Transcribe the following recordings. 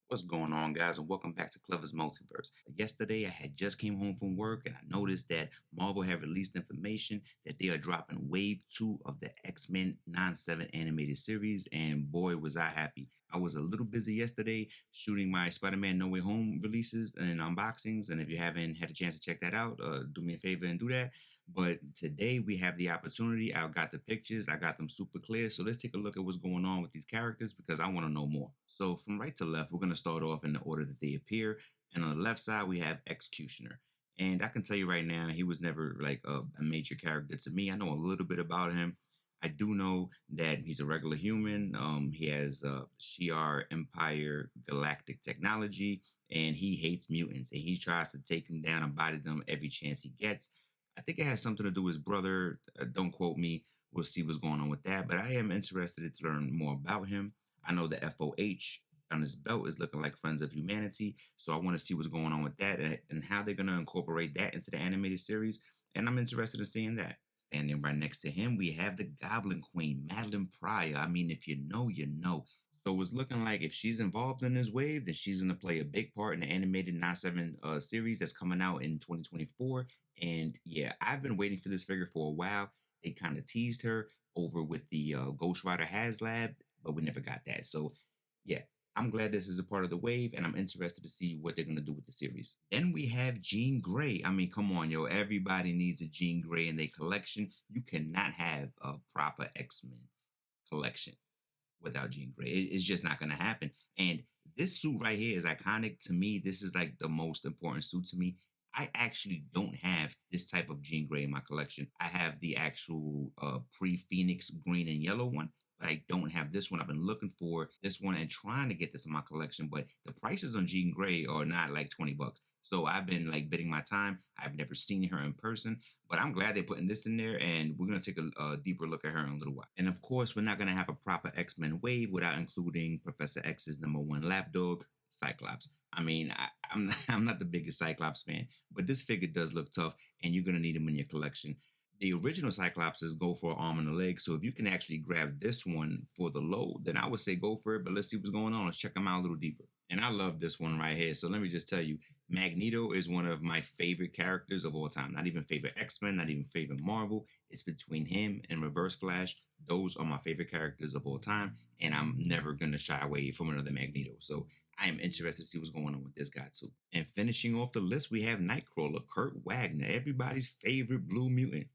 What's going on, guys, and welcome back to Clever's Multiverse. Yesterday, I had just came home from work, and I noticed that Marvel had released information that they are dropping Wave 2 of the X-Men 9/7 animated series, and boy, was I happy. I was a little busy yesterday shooting my Spider-Man No Way Home releases and unboxings, and if you haven't had a chance to check that out, do me a favor and do that. But today, we have the opportunity. I've got the pictures. I got them super clear. So let's take a look at what's going on with these characters because I want to know more. So from right to left, we're going to start off in the order that they appear. And on the left side, we have Executioner. And I can tell you right now, he was never like a major character to me. I know a little bit about him. I do know that he's a regular human. He has Shi'ar Empire galactic technology, and he hates mutants. And he tries to take them down and body them every chance he gets. I think it has something to do with his brother. Don't quote me. We'll see what's going on with that. But I am interested to learn more about him. I know the FOH on his belt is looking like Friends of Humanity. So I want to see what's going on with that and how they're going to incorporate that into the animated series. And I'm interested in seeing that. Standing right next to him, we have the Goblin Queen, Madeline Pryor. I mean, if you know, you know. So it's looking like if she's involved in this wave, then she's going to play a big part in the animated 9/7 series that's coming out in 2024. And yeah, I've been waiting for this figure for a while. They kind of teased her over with the Ghost Rider HasLab, but we never got that. So yeah, I'm glad this is a part of the wave, and I'm interested to see what they're gonna do with the series. Then we have Jean Grey. I mean, come on, yo, everybody needs a Jean Grey in their collection. You cannot have a proper X-Men collection without Jean Grey. It's just not going to happen. And this suit right here is iconic to me. This is like the most important suit to me. I actually don't have this type of Jean Grey in my collection. I have the actual pre-Phoenix green and yellow one, but I don't have this one. I've been looking for this one and trying to get this in my collection, but the prices on Jean Grey are not like 20 bucks. So I've been like bidding my time. I've never seen her in person, but I'm glad they're putting this in there, and we're going to take a deeper look at her in a little while. And of course, we're not going to have a proper X-Men wave without including Professor X's number one lapdog, Cyclops. I mean, I'm not the biggest Cyclops fan, but this figure does look tough, and you're going to need him in your collection. The original Cyclopses go for an arm and a leg, so if you can actually grab this one for the low, then I would say go for it, but let's see what's going on. Let's check them out a little deeper. And I love this one right here. So let me just tell you, Magneto is one of my favorite characters of all time. Not even favorite X-Men, not even favorite Marvel. It's between him and Reverse Flash. Those are my favorite characters of all time, and I'm never going to shy away from another Magneto. So I am interested to see what's going on with this guy too. And finishing off the list, we have Nightcrawler, Kurt Wagner, everybody's favorite blue mutant.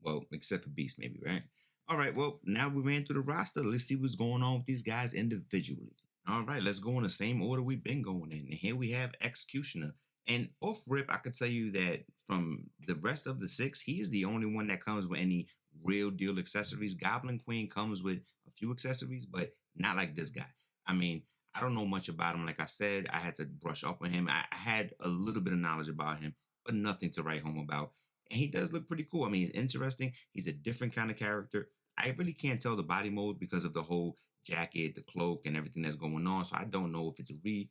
Well, except for Beast, maybe, right? All right, well, now we ran through the roster. Let's see what's going on with these guys individually. All right, let's go in the same order we've been going in. And here we have Executioner. And off rip, I could tell you that from the rest of the six, he's the only one that comes with any real deal accessories. Goblin Queen comes with a few accessories, but not like this guy. I mean, I don't know much about him. Like I said, I had to brush up on him. I had a little bit of knowledge about him, but nothing to write home about. And he does look pretty cool. I mean, he's interesting. He's a different kind of character. I really can't tell the body mode because of the whole jacket, the cloak, and everything that's going on. So I don't know if it's a repaint,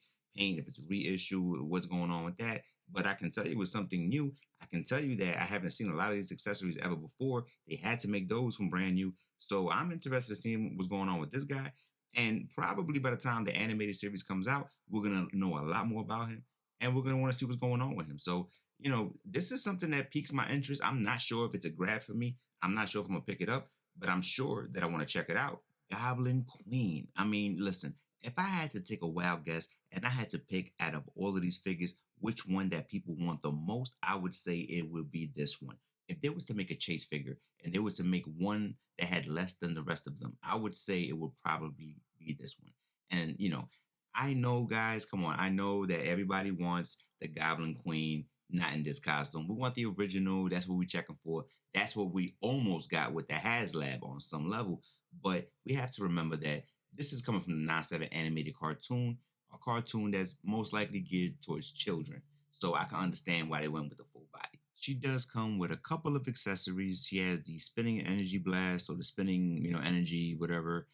if it's a reissue, what's going on with that. But I can tell you with something new. I can tell you that I haven't seen a lot of these accessories ever before. They had to make those from brand new. So I'm interested in seeing what's going on with this guy. And probably by the time the animated series comes out, we're going to know a lot more about him. And we're going to want to see what's going on with him. So, you know, this is something that piques my interest. I'm not sure if it's a grab for me. I'm not sure if I'm going to pick it up, but I'm sure that I want to check it out. Goblin Queen. I mean, listen, if I had to take a wild guess and I had to pick out of all of these figures, which one that people want the most, I would say it would be this one. If there was to make a chase figure and there was to make one that had less than the rest of them, I would say it would probably be this one. And, you know, I know, guys, come on. I know that everybody wants the Goblin Queen, not in this costume. We want the original. That's what we're checking for. That's what we almost got with the HasLab on some level. But we have to remember that this is coming from the 9/7 animated cartoon, a cartoon that's most likely geared towards children. So I can understand why they went with the full body. She does come with a couple of accessories. She has the spinning energy blast or the spinning, energy, whatever.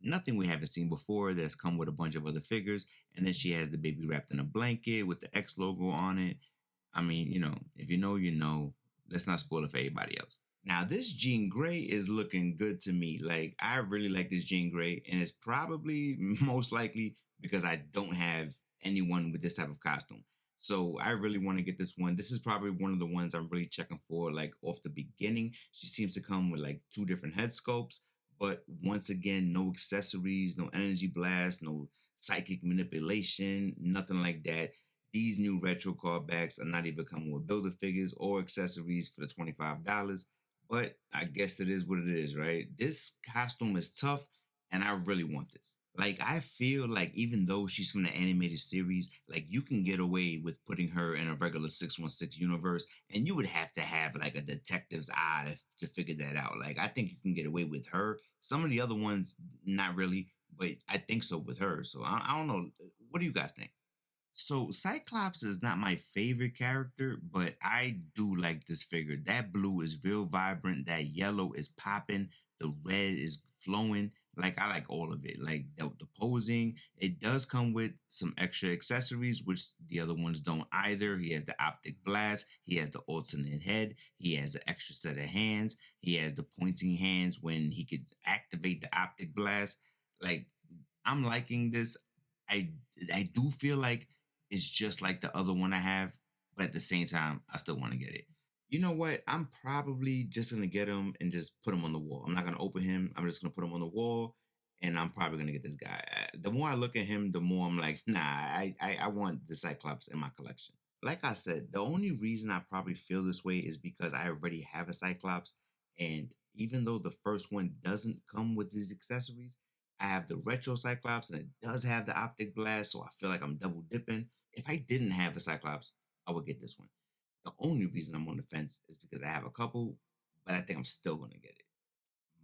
Nothing we haven't seen before that's come with a bunch of other figures. And then she has the baby wrapped in a blanket with the X logo on it. I mean, if you know, you know. Let's not spoil it for everybody else. Now, this Jean Grey is looking good to me. Like, I really like this Jean Grey, and it's probably most likely because I don't have anyone with this type of costume. So I really want to get this one. This is probably one of the ones I'm really checking for, like off the beginning. She seems to come with like two different head sculpts, but once again, no accessories, no energy blast, no psychic manipulation, nothing like that. These new retro cardbacks are not even coming with builder figures or accessories for the $25. But I guess it is what it is, right? This costume is tough, and I really want this. Like, I feel like even though she's from the animated series, like you can get away with putting her in a regular 616 universe, and you would have to have like a detective's eye to figure that out. Like, I think you can get away with her. Some of the other ones, not really, but I think so with her. So I don't know. What do you guys think? So Cyclops is not my favorite character, but I do like this figure. That blue is real vibrant. That yellow is popping. The red is flowing. Like I like all of it. Like the posing. It does come with some extra accessories, which the other ones don't either. He has the optic blast. He has the alternate head. He has an extra set of hands. He has the pointing hands when he could activate the optic blast. Like I'm liking this. I I do feel like it's just like the other one I have, but at the same time, I still want to get it. You know what? I'm probably just gonna get him and just put him on the wall. I'm not gonna open him. I'm just gonna put him on the wall, and I'm probably gonna get this guy. The more I look at him, the more I'm like, nah, I want the Cyclops in my collection. Like I said, the only reason I probably feel this way is because I already have a Cyclops, and even though the first one doesn't come with these accessories, I have the retro Cyclops and it does have the optic blast, so I feel like I'm double dipping. If I didn't have a Cyclops, I would get this one. The only reason I'm on the fence is because I have a couple, but I think I'm still gonna get it.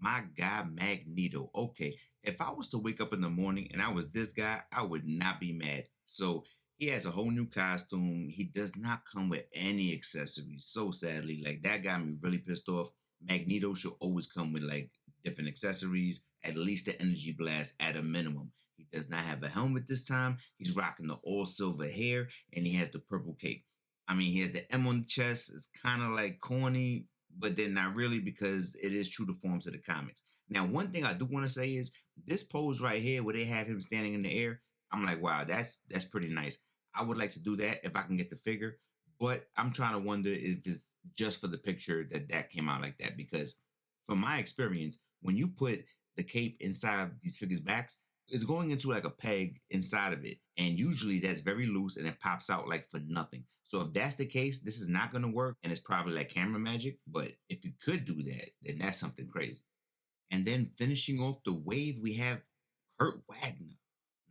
My guy Magneto. Okay, if I was to wake up in the morning and I was this guy, I would not be mad. So he has a whole new costume. He does not come with any accessories. So sadly, like that got me really pissed off. Magneto should always come with like different accessories, at least the energy blast at a minimum. He does not have a helmet this time. He's rocking the all silver hair and he has the purple cape. I mean, he has the M on the chest. It's kind of like corny, but then not really because it is true to form to the comics. Now, one thing I do want to say is this pose right here, where they have him standing in the air. I'm like, wow, that's pretty nice. I would like to do that if I can get the figure, but I'm trying to wonder if it's just for the picture that came out like that. Because from my experience, when you put the cape inside of these figures' backs, it's going into like a peg inside of it. And usually that's very loose and it pops out like for nothing. So if that's the case, this is not going to work and it's probably like camera magic. But if you could do that, then that's something crazy. And then finishing off the wave, we have Kurt Wagner,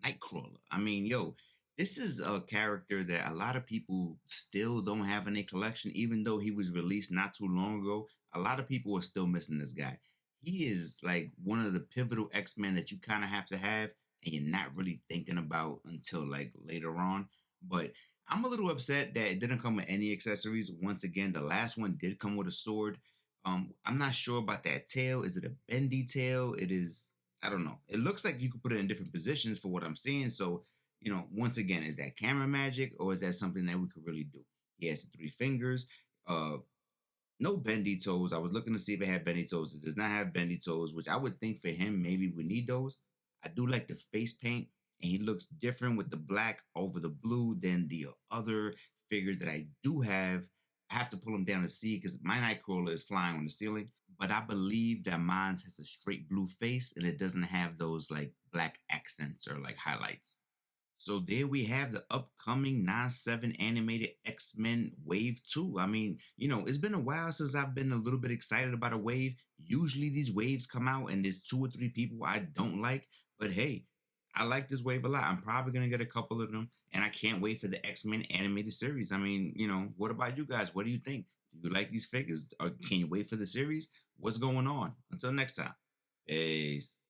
Nightcrawler. I mean, yo, this is a character that a lot of people still don't have in their collection, even though he was released not too long ago. A lot of people are still missing this guy. He is like one of the pivotal X Men that you kind of have to have, and you're not really thinking about until like later on. But I'm a little upset that it didn't come with any accessories. Once again, the last one did come with a sword. I'm not sure about that tail. Is it a bendy tail? It is. I don't know. It looks like you could put it in different positions for what I'm seeing. So, once again, is that camera magic or is that something that we could really do? He has the three fingers. Uh, no bendy toes. I was looking to see if it had bendy toes. It does not have bendy toes, which I would think for him maybe we need those. I do like the face paint, and he looks different with the black over the blue than the other figures that I do have. I have to pull them down to see because my Nightcrawler is flying on the ceiling, but I believe that mine has a straight blue face and it doesn't have those like black accents or like highlights. So there we have the upcoming 9/7 animated X-Men Wave 2. I mean, it's been a while since I've been a little bit excited about a wave. Usually these waves come out and there's two or three people I don't like, but hey, I like this wave a lot. I'm probably gonna get a couple of them, and I can't wait for the X-Men animated series. I mean, what about you guys? What do you think? Do you like these figures? Or can you wait for the series? What's going on? Until next time. Peace.